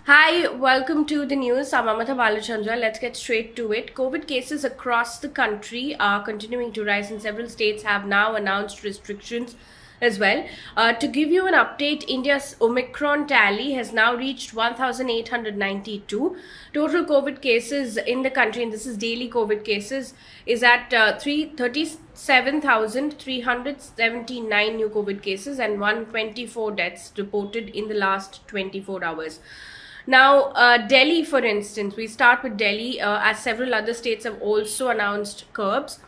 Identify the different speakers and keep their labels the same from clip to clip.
Speaker 1: Hi, welcome to the news. I'm Amata Balachandra. Let's get straight to it. COVID cases across the country are continuing to rise, and several states have now announced restrictions as well. To give you an update, India's Omicron tally has now reached 1,892. Total COVID cases in the country, and this is daily COVID cases, is at 37,379 new COVID cases and 124 deaths reported in the last 24 hours. Now, Delhi, for instance, we start with Delhi, as several other states have also announced curbs.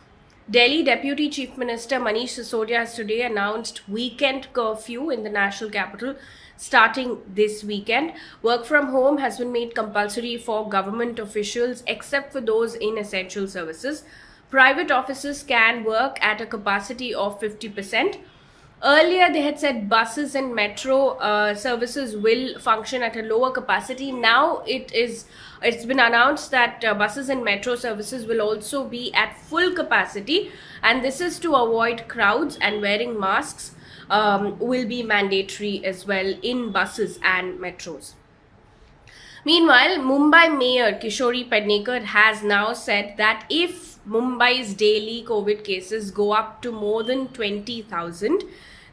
Speaker 1: Delhi Deputy Chief Minister Manish Sisodia has today announced weekend curfew in the national capital starting this weekend. Work from home has been made compulsory for government officials except for those in essential services. Private offices can work at a capacity of 50%. Earlier, they had said buses and metro services will function at a lower capacity. Now it's been announced that buses and metro services will also be at full capacity, and this is to avoid crowds, and wearing masks will be mandatory as well in buses and metros. Meanwhile, Mumbai Mayor Kishori Pednekar has now said that if Mumbai's daily COVID cases go up to more than 20,000,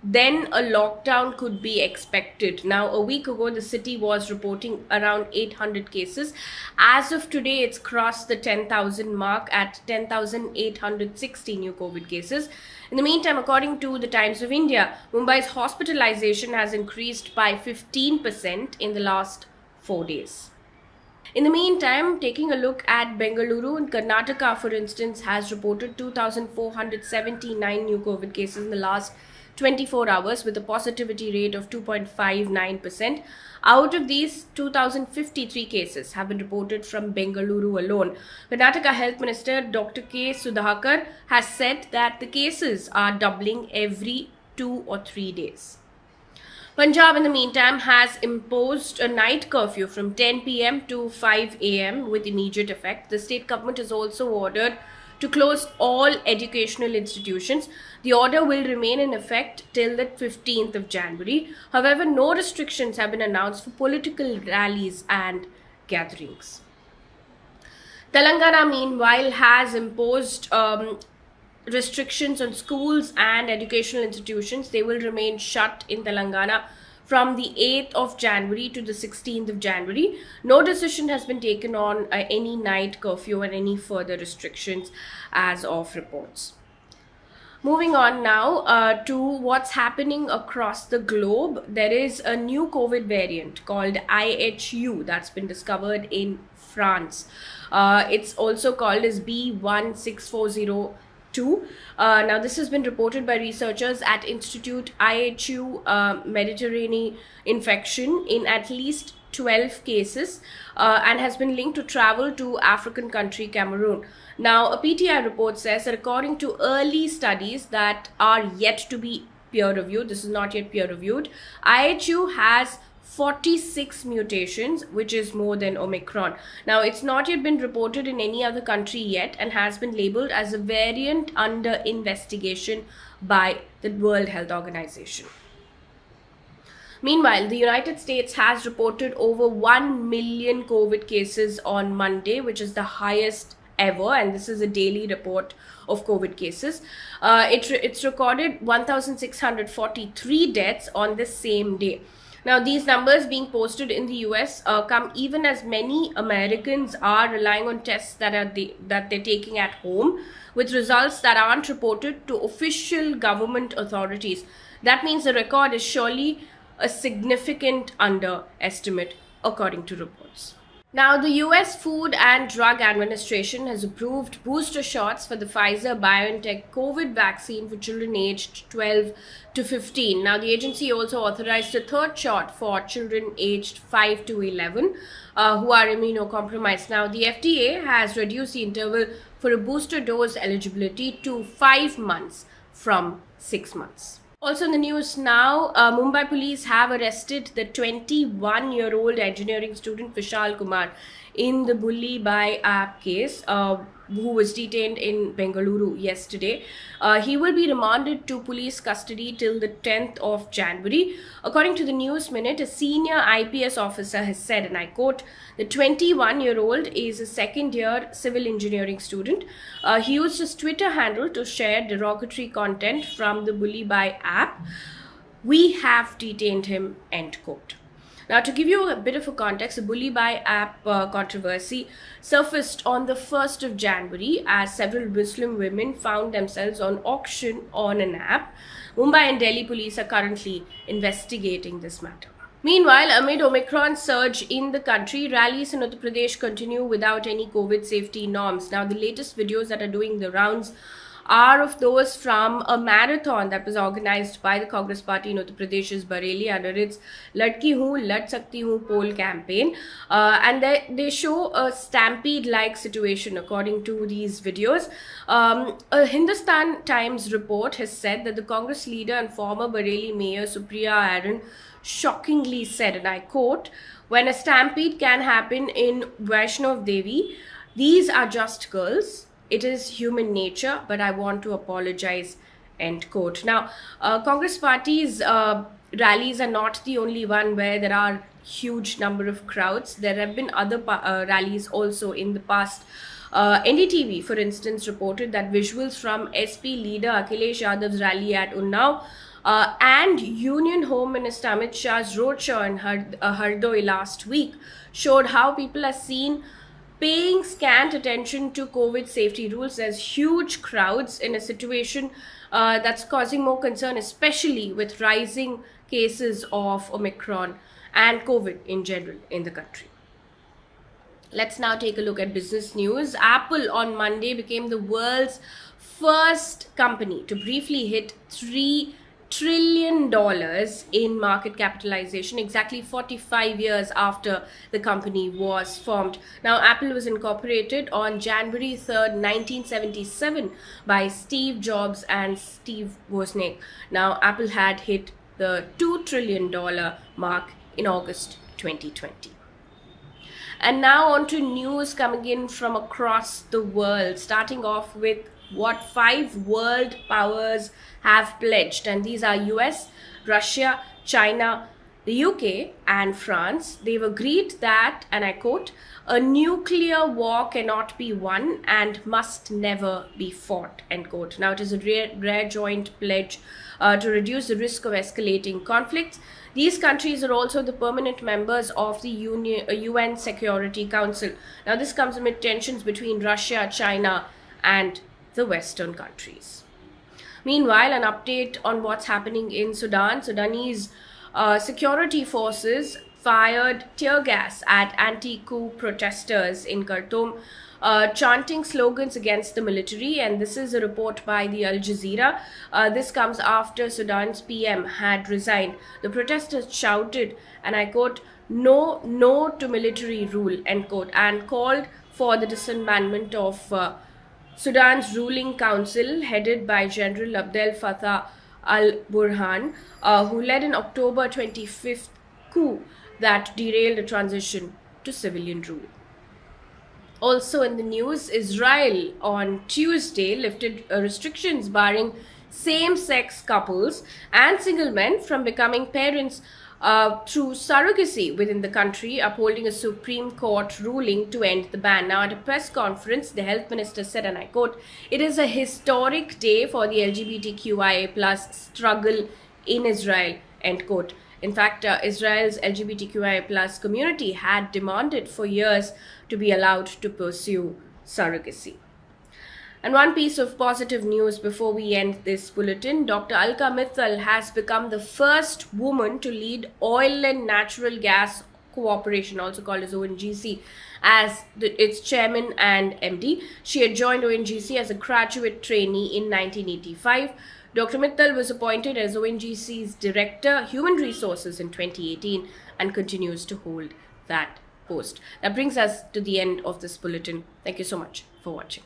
Speaker 1: then a lockdown could be expected. Now, a week ago, the city was reporting around 800 cases. As of today, it's crossed the 10,000 mark at 10,860 new COVID cases. In the meantime, according to the Times of India, Mumbai's hospitalization has increased by 15% in the last 4 days. In the meantime, taking a look at Bengaluru in Karnataka, for instance, has reported 2,479 new COVID cases in the last 24 hours with a positivity rate of 2.59%. Out of these, 2,053 cases have been reported from Bengaluru alone. Karnataka Health Minister Dr. K. Sudhakar has said that the cases are doubling every 2 or 3 days. Punjab, in the meantime, has imposed a night curfew from 10 p.m. to 5 a.m. with immediate effect. The state government has also ordered to close all educational institutions. The order will remain in effect till the 15th of January. However, no restrictions have been announced for political rallies and gatherings. Telangana, meanwhile, has imposed restrictions on schools and educational institutions. They will remain shut in Telangana from the 8th of January to the 16th of January. No decision has been taken on any night curfew and any further restrictions as of reports. Moving on now to what's happening across the globe. There is a new COVID variant called IHU that's been discovered in France. It's also called as B16402. Now, this has been reported by researchers at Institute IHU Mediterranean infection in at least 12 cases and has been linked to travel to African country Cameroon. Now, a PTI report says that according to early studies that are yet to be peer reviewed, this is not yet peer reviewed, IHU has 46 mutations, which is more than Omicron. Now, it's not yet been reported in any other country yet and has been labeled as a variant under investigation by the World Health Organization. Meanwhile, the United States has reported over 1 million COVID cases on Monday, which is the highest ever, and this is a daily report of COVID cases. It's recorded 1,643 deaths on the same day. Now, these numbers being posted in the US come even as many Americans are relying on tests that they're taking at home, with results that aren't reported to official government authorities. That means the record is surely a significant underestimate, according to reports. Now, the US Food and Drug Administration has approved booster shots for the Pfizer BioNTech COVID vaccine for children aged 12 to 15. Now, the agency also authorized a third shot for children aged 5 to 11 who are immunocompromised. Now, the FDA has reduced the interval for a booster dose eligibility to 5 months from 6 months. Also in the news now, Mumbai police have arrested the 21-year-old engineering student Vishal Kumar in the Bulli Bai app case, who was detained in Bengaluru yesterday. He will be remanded to police custody till the 10th of January. According to the News Minute, a senior IPS officer has said, and I quote, the 21-year-old is a second-year civil engineering student. He used his Twitter handle to share derogatory content from the Bulli Bai app. We have detained him, end quote. Now, to give you a bit of a context, the Bulli Bai app controversy surfaced on the 1st of January as several Muslim women found themselves on auction on an app. Mumbai and Delhi police are currently investigating this matter. Meanwhile, amid Omicron surge in the country, rallies in Uttar Pradesh continue without any COVID safety norms. Now, the latest videos that are doing the rounds are of those from a marathon that was organized by the Congress party in Uttar Pradesh's Bareilly under its Ladki Hoon, Lad Sakti Hoon poll campaign. And they show a stampede-like situation according to these videos. A Hindustan Times report has said that the Congress leader and former Bareilly Mayor Supriya Aaron shockingly said, and I quote, when a stampede can happen in Vaishnav Devi, these are just girls. It is human nature, but I want to apologize, end quote. Now, Congress party's rallies are not the only one where there are huge number of crowds. There have been other rallies also in the past. NDTV, for instance, reported that visuals from SP leader Akhilesh Yadav's rally at Unnao and Union Home Minister Amit Shah's roadshow in Hardoi last week showed how people are seen paying scant attention to COVID safety rules. There's huge crowds in a situation that's causing more concern, especially with rising cases of Omicron and COVID in general in the country. Let's now take a look at business news. Apple on Monday became the world's first company to briefly hit $3 trillion in market capitalization, exactly 45 years after the company was formed. Now, Apple was incorporated on January 3rd, 1977 by Steve Jobs and Steve Wozniak. Now, Apple had hit the $2 trillion mark in August 2020. And now on to news coming in from across the world, starting off with what 5 world powers have pledged, and these are US, Russia, China, the UK and France. They've agreed that, and I quote, a nuclear war cannot be won and must never be fought, end quote. Now, it is a rare joint pledge to reduce the risk of escalating conflicts. These countries are also the permanent members of the UN Security Council. Now, this comes amid tensions between Russia, China and the Western countries. Meanwhile, an update on what's happening in Sudan. Sudanese security forces fired tear gas at anti-coup protesters in Khartoum, chanting slogans against the military, and this is a report by the Al Jazeera. This comes after Sudan's PM had resigned. The protesters shouted, and I quote, no to military rule, end quote, and called for the disbandment of Sudan's ruling council headed by General Abdel Fattah al-Burhan, who led an October 25th coup that derailed a transition to civilian rule. Also in the news, Israel on Tuesday lifted restrictions barring same-sex couples and single men from becoming parents through surrogacy within the country, upholding a Supreme Court ruling to end the ban. Now, at a press conference, the health minister said, and I quote, it is a historic day for the LGBTQIA plus struggle in Israel, end quote. In fact, Israel's LGBTQIA plus community had demanded for years to be allowed to pursue surrogacy. And one piece of positive news before we end this bulletin, Dr. Alka Mittal has become the first woman to lead Oil and Natural Gas Cooperation, also called as ONGC, as its chairman and MD. She had joined ONGC as a graduate trainee in 1985. Dr. Mittal was appointed as ONGC's Director, Human Resources in 2018 and continues to hold that post. That brings us to the end of this bulletin. Thank you so much for watching.